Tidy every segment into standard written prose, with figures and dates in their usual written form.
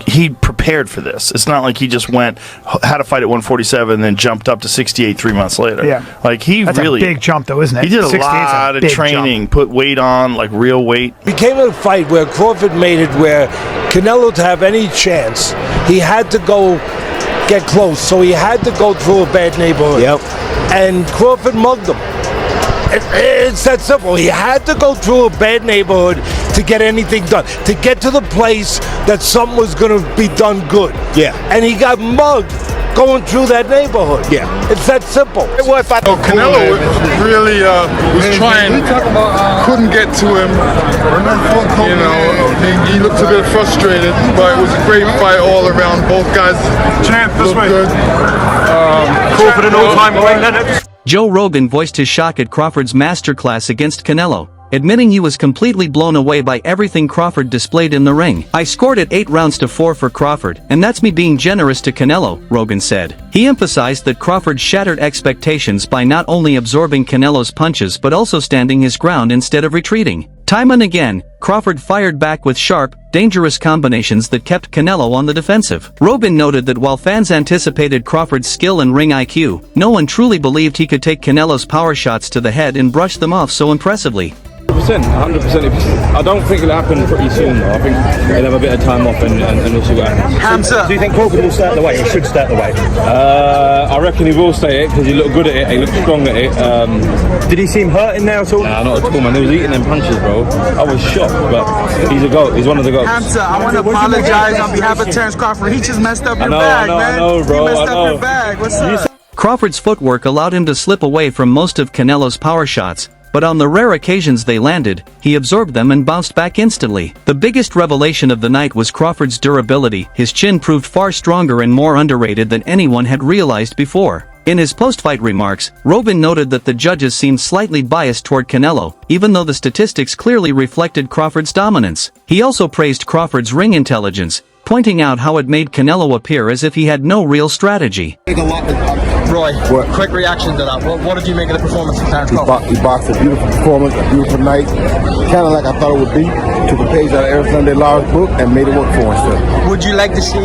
he prepared for this. It's not like he just had a fight at 147 and then jumped up to 68 3 months later. Yeah. Like That's a big jump, though, isn't it? He did a lot of training, put weight on, like real weight. It became a fight where Crawford made it where Canelo, to have any chance, he had to go get close. So he had to go through a bad neighborhood. Yep. And Crawford mugged him. It's that simple. He had to go through a bad neighborhood to get anything done, to get to the place that something was going to be done good. Yeah. And he got mugged going through that neighborhood. Yeah. It's that simple. Canelo really was trying, couldn't get to him. You know, he looked a bit frustrated, but it was a great fight all around. Both guys looked good. Crawford an all-time great. Joe Rogan voiced his shock at Crawford's masterclass against Canelo, admitting he was completely blown away by everything Crawford displayed in the ring. "I scored it 8 rounds to 4 for Crawford, and that's me being generous to Canelo," Rogan said. He emphasized that Crawford shattered expectations by not only absorbing Canelo's punches but also standing his ground instead of retreating. Time and again, Crawford fired back with sharp, dangerous combinations that kept Canelo on the defensive. Rogan noted that while fans anticipated Crawford's skill and ring IQ, no one truly believed he could take Canelo's power shots to the head and brush them off so impressively. 100%. I don't think it'll happen pretty soon though. I think they'll have a bit of time off and we'll see what happens. Do you think Crawford will stay at the weight or should stay at the weight? I reckon he will stay it because he looked good at it, he looked strong at it. Did he seem hurt in there at all? Nah, not at all, man. He was eating them punches, bro. I was shocked, but he's a GOAT. He's one of the GOATs. Hamza, I want to apologize on behalf of Terence Crawford. He just messed up your bag, man. I know, bro. He messed up your bag. What's up? Crawford's footwork allowed him to slip away from most of Canelo's power shots, but on the rare occasions they landed, he absorbed them and bounced back instantly. The biggest revelation of the night was Crawford's durability. His chin proved far stronger and more underrated than anyone had realized before. In his post-fight remarks, Rogan noted that the judges seemed slightly biased toward Canelo, even though the statistics clearly reflected Crawford's dominance. He also praised Crawford's ring intelligence, pointing out how it made Canelo appear as if he had no real strategy. Roy, quick reaction to that. What did you make of the performance of Terence Crawford? He boxed a beautiful performance, a beautiful night. Kind of like I thought it would be. Took a page out of Eric Sunday Law's book and made it work for himself. Would you like to see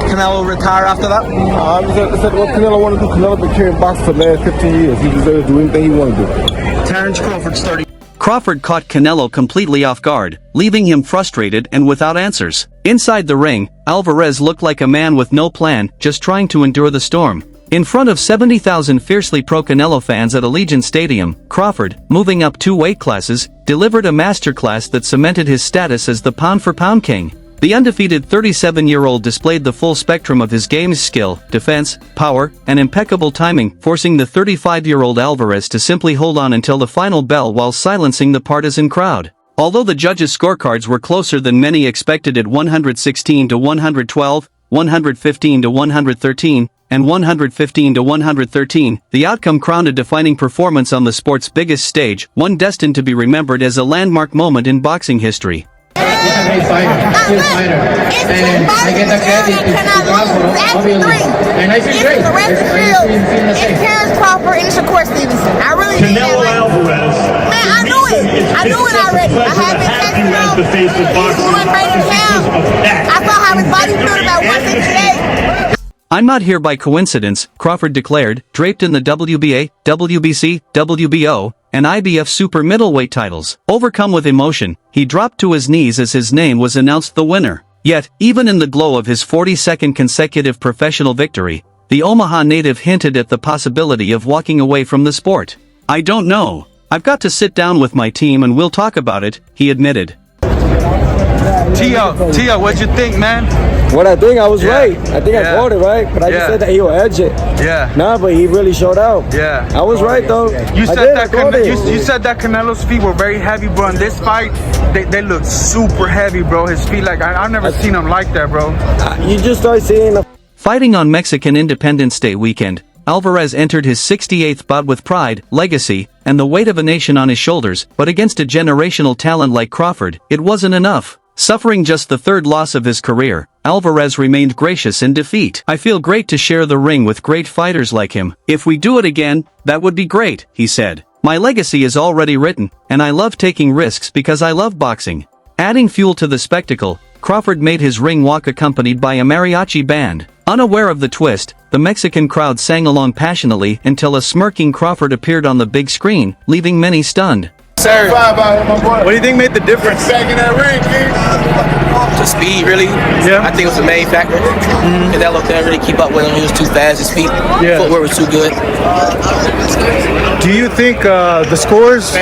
Canelo retire after that? I said what Canelo want to do. Canelo been carrying boxing for the last 15 years. He deserves to do anything he want to do. Terence Crawford's 30. Crawford caught Canelo completely off guard, leaving him frustrated and without answers. Inside the ring, Alvarez looked like a man with no plan, just trying to endure the storm. In front of 70,000 fiercely pro-Canelo fans at Allegiant Stadium, Crawford, moving up 2 weight classes, delivered a masterclass that cemented his status as the pound-for-pound king. The undefeated 37-year-old displayed the full spectrum of his game's skill, defense, power, and impeccable timing, forcing the 35-year-old Alvarez to simply hold on until the final bell while silencing the partisan crowd. Although the judges' scorecards were closer than many expected at 116 to 112, 115 to 113, and 115 to 113, the outcome crowned a defining performance on the sport's biggest stage, one destined to be remembered as a landmark moment in boxing history. He's a great fighter, skilled fighter, and I get the credit to Crawford, obviously, and I feel great. It's Terence Crawford and Shakur Stevenson. I really did. Canelo Álvarez. Man, I knew it. I knew it already. I had been testing him. He's doing great in town. I saw how his body felt about 168. "I'm not here by coincidence," Crawford declared, draped in the WBA, WBC, WBO, and IBF super middleweight titles. Overcome with emotion, he dropped to his knees as his name was announced the winner. Yet, even in the glow of his 42nd consecutive professional victory, the Omaha native hinted at the possibility of walking away from the sport. "I don't know. I've got to sit down with my team and we'll talk about it," he admitted. Tio, what'd you think, man? What I think, I was right. I think I called it right, but I just said that he will edge it. Yeah. Nah, but he really showed out. Yeah. I was right though. You said that Canelo's feet were very heavy, bro. In this fight, they look super heavy, bro. His feet, like I've never seen them like that, bro. You just start seeing. Fighting on Mexican Independence Day weekend, Alvarez entered his 68th bout with pride, legacy, and the weight of a nation on his shoulders, but against a generational talent like Crawford, it wasn't enough. Suffering just the 3rd loss of his career, Alvarez remained gracious in defeat. "I feel great to share the ring with great fighters like him. If we do it again, that would be great," he said. "My legacy is already written, and I love taking risks because I love boxing." Adding fuel to the spectacle, Crawford made his ring walk accompanied by a mariachi band. Unaware of the twist, the Mexican crowd sang along passionately until a smirking Crawford appeared on the big screen, leaving many stunned. Sir, what do you think made the difference? Back in that ring, King. To speed, really. Yeah. I think it was the main factor. Canelo couldn't really keep up with him. He was too fast. His feet, footwork was too good. Do you think the scores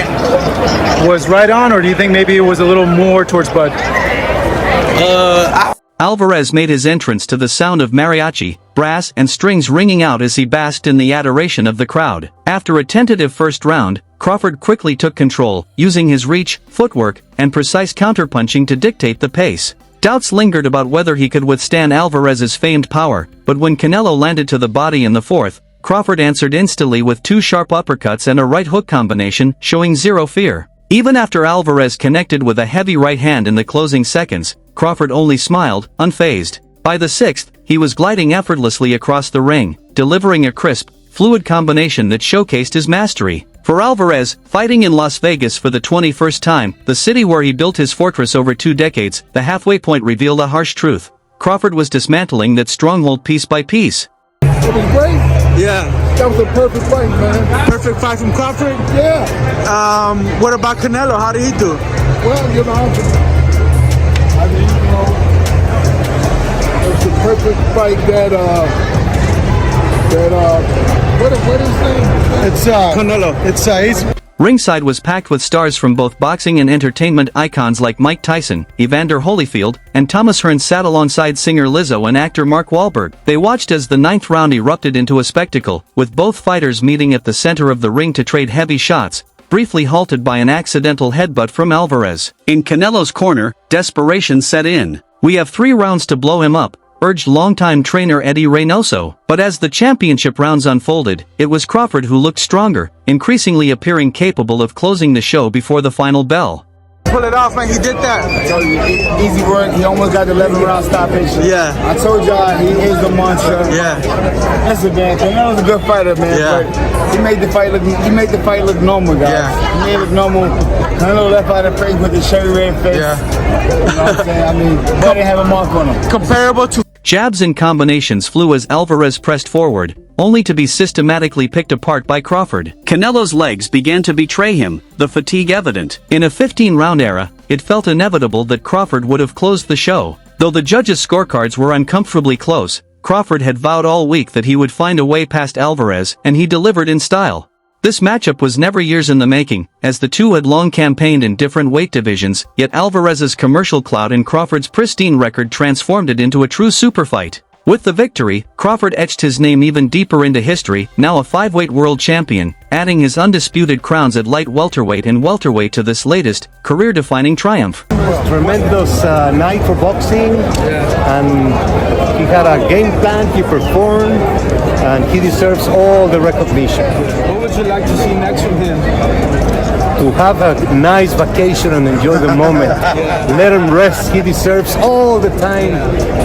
was right on, or do you think maybe it was a little more towards Bud? Alvarez made his entrance to the sound of mariachi, brass and strings ringing out as he basked in the adoration of the crowd. After a tentative first round, Crawford quickly took control, using his reach, footwork, and precise counterpunching to dictate the pace. Doubts lingered about whether he could withstand Alvarez's famed power, but when Canelo landed to the body in the fourth, Crawford answered instantly with two sharp uppercuts and a right hook combination, showing zero fear. Even after Alvarez connected with a heavy right hand in the closing seconds, Crawford only smiled, unfazed. By the sixth, he was gliding effortlessly across the ring, delivering a crisp, fluid combination that showcased his mastery. For Alvarez, fighting in Las Vegas for the 21st time, the city where he built his fortress over 2 decades, the halfway point revealed a harsh truth. Crawford was dismantling that stronghold piece by piece. It was great. Yeah. That was a perfect fight, man. Perfect fight from Crawford? Yeah. What about Canelo? How did he do? Well, you know, it's a perfect fight that what is his name? It's Canelo. He's Ringside was packed with stars from both boxing and entertainment icons like Mike Tyson, Evander Holyfield, and Thomas Hearns sat alongside singer Lizzo and actor Mark Wahlberg. They watched as the 9th round erupted into a spectacle, with both fighters meeting at the center of the ring to trade heavy shots, briefly halted by an accidental headbutt from Alvarez. In Canelo's corner, desperation set in. "We have 3 rounds to blow him up," urged longtime trainer Eddie Reynoso. But as the championship rounds unfolded, it was Crawford who looked stronger, increasingly appearing capable of closing the show before the final bell. pull it off, man. He did that. I told you, easy work. He almost got the 11-round stoppage. Yeah. I told y'all he is a monster. Yeah. Listen, man, Canelo's a good fighter, man. Yeah. But he made the fight look normal, guys. Yeah. He made it look normal. Canelo left out of face with his cherry red face. Yeah. You know what I'm saying? I mean, he didn't have a mark on him. Comparable to Jabs and combinations flew as Alvarez pressed forward, only to be systematically picked apart by Crawford. Canelo's legs began to betray him, the fatigue evident. In a 15-round era, it felt inevitable that Crawford would have closed the show. Though the judges' scorecards were uncomfortably close, Crawford had vowed all week that he would find a way past Alvarez, and he delivered in style. This matchup was never years in the making, as the two had long campaigned in different weight divisions, yet Alvarez's commercial clout and Crawford's pristine record transformed it into a true super fight. With the victory, Crawford etched his name even deeper into history, now a 5-weight world champion, adding his undisputed crowns at light welterweight and welterweight to this latest, career-defining triumph. Tremendous night for boxing, and he had a game plan, he performed, and he deserves all the recognition. What would you like to see next from him? To have a nice vacation and enjoy the moment. Let him rest. He deserves all the time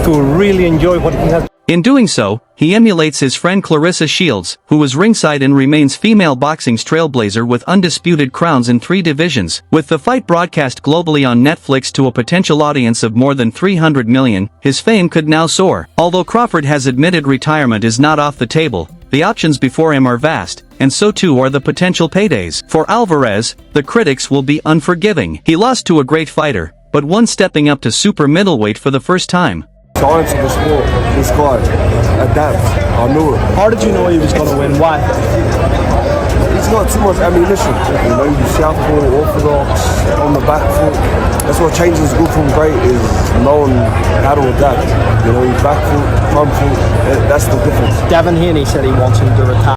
to really enjoy what he has. In doing so, he emulates his friend Clarissa Shields, who was ringside and remains female boxing's trailblazer with undisputed crowns in 3 divisions. With the fight broadcast globally on Netflix to a potential audience of more than 300 million, his fame could now soar. Although Crawford has admitted retirement is not off the table, the options before him are vast, and so too are the potential paydays. For Alvarez, the critics will be unforgiving. He lost to a great fighter, but one stepping up to super middleweight for the first time. So into the sport, this guy, adapt. I knew it. How did you know he was going to win? Why? He's got too much ammunition. You know, he's southpaw, orthodox, on the back foot. That's what changes good from great is knowing how to adapt. You know, he's back foot, front foot. That's the difference. Devin Haney said he wants him to retire.